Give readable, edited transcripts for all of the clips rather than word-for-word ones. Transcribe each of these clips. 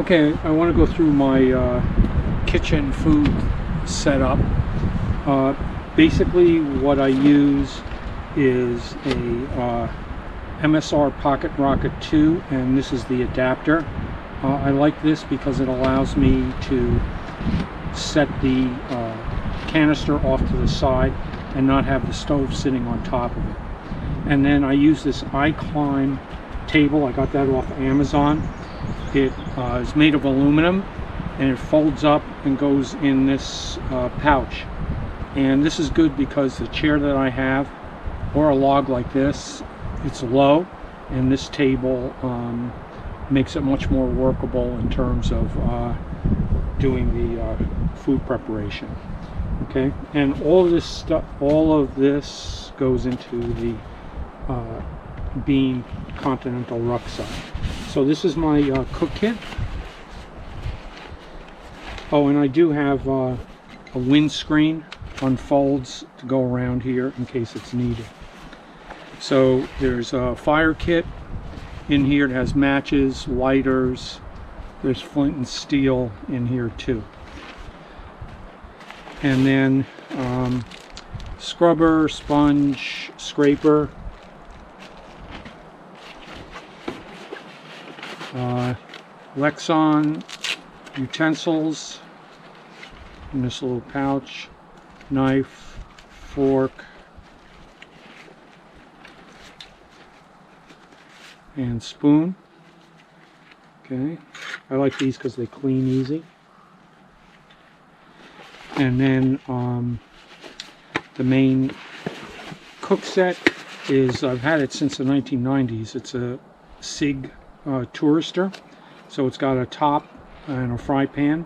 Okay, I want to go through my kitchen food setup. Basically what I use is a MSR Pocket Rocket 2, and this is the adapter. I like this because it allows me to set the canister off to the side and not have the stove sitting on top of it. And then I use this iClimb table. I got that off Amazon. It is made of aluminum, and it folds up and goes in this pouch. And this is good because the chair that I have, or a log like this, it's low, and this table makes it much more workable in terms of doing the food preparation. Okay, and all of this stuff, all of this goes into the Beam Continental rucksack. So this is my cook kit. Oh, and I do have a windscreen unfolds to go around here in case it's needed. So there's a fire kit in here. It has matches, lighters. There's flint and steel in here too. And then scrubber, sponge, scraper, Lexan Utensils in this little pouch, knife, fork, and spoon. Okay, I like these because they clean easy. And then the main cook set is, I've had it since the 1990s. It's a Sigg Tourister. So it's got a top and a fry pan.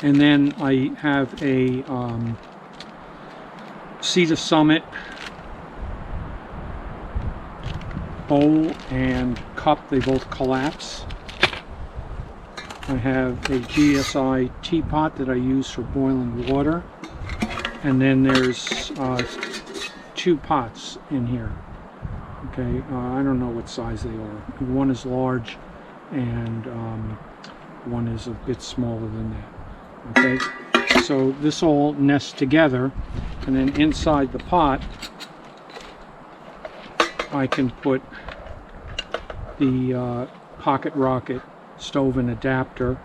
And then I have a Sea to Summit bowl and cup. They both collapse. I have a GSI teapot that I use for boiling water. And then there's two pots in here. Okay, I don't know what size they are. One is large and one is a bit smaller than that. Okay, so this all nests together, and then inside the pot I can put the Pocket Rocket stove and adapter,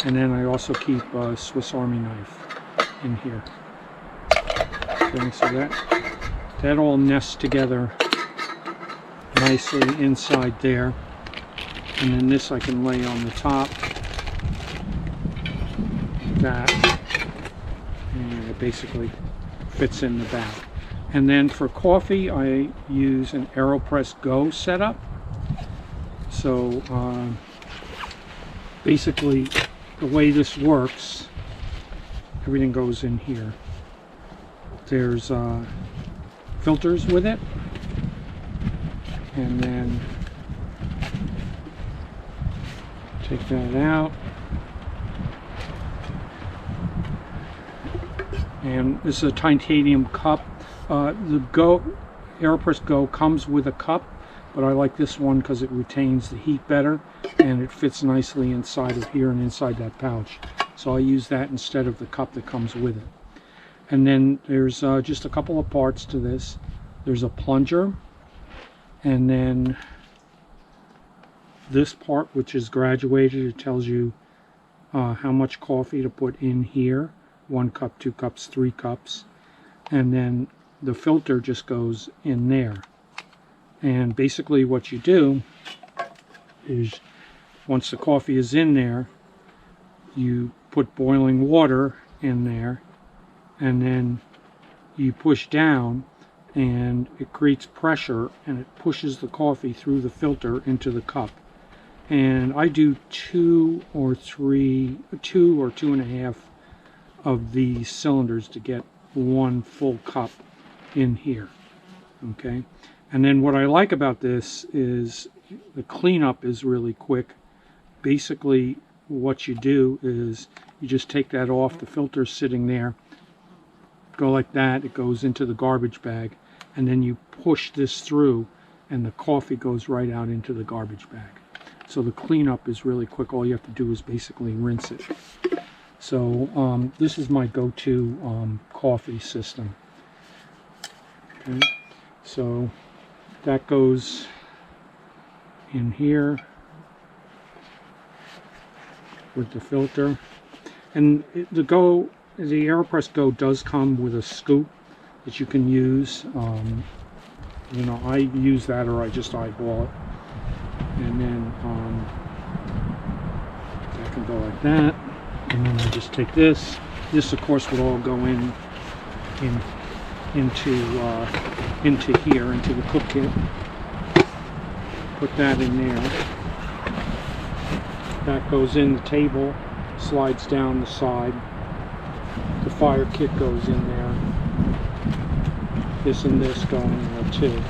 and then I also keep a Swiss Army knife in here. Okay, so that all nests together nicely inside there, and then this I can lay on the top, that, and it basically fits in the back. And then for coffee I use an Aeropress Go setup. So basically the way this works, everything goes in here. There's filters with it, and then take that out, and this is a titanium cup. The Aeropress Go comes with a cup, but I like this one because it retains the heat better and it fits nicely inside of here and inside that pouch. So I use that instead of the cup that comes with it. And then there's just a couple of parts to this. There's a plunger, and then this part, which is graduated, it tells you how much coffee to put in here. 1 cup, 2 cups, 3 cups. And then the filter just goes in there. And basically what you do is, once the coffee is in there, you put boiling water in there, and then you push down, and it creates pressure, and it pushes the coffee through the filter into the cup. And I do 2 or 2.5 of these cylinders to get 1 full cup in here. Okay, and then what I like about this is the cleanup is really quick. Basically what you do is you just take that off, the filter's sitting there, go like that, it goes into the garbage bag, and then you push this through and the coffee goes right out into the garbage bag. So the cleanup is really quick. All you have to do is basically rinse it. So this is my go-to coffee system. Okay. So that goes in here with the filter. And the Aeropress Go does come with a scoop that you can use. You know, I use that, or I just eyeball it. And then that can go like that. And then I just take this. This, of course, would all go into here, into the cook kit. Put that in there. That goes in the table, slides down the side. The fire kit goes in there. This and this go in there too.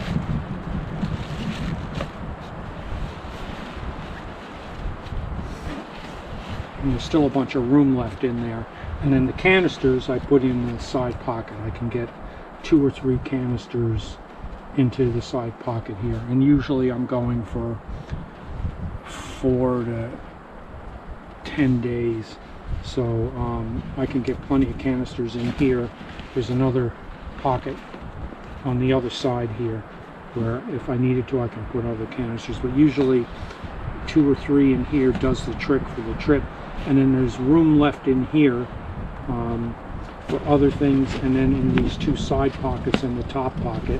And there's still a bunch of room left in there. And then the canisters I put in the side pocket. I can get 2 or 3 canisters into the side pocket here. And usually I'm going for 4 to 10 days. So I can get plenty of canisters in here. There's another pocket on the other side here where if I needed to I can put other canisters. But usually 2 or 3 in here does the trick for the trip. And then there's room left in here for other things, and then in these 2 side pockets in the top pocket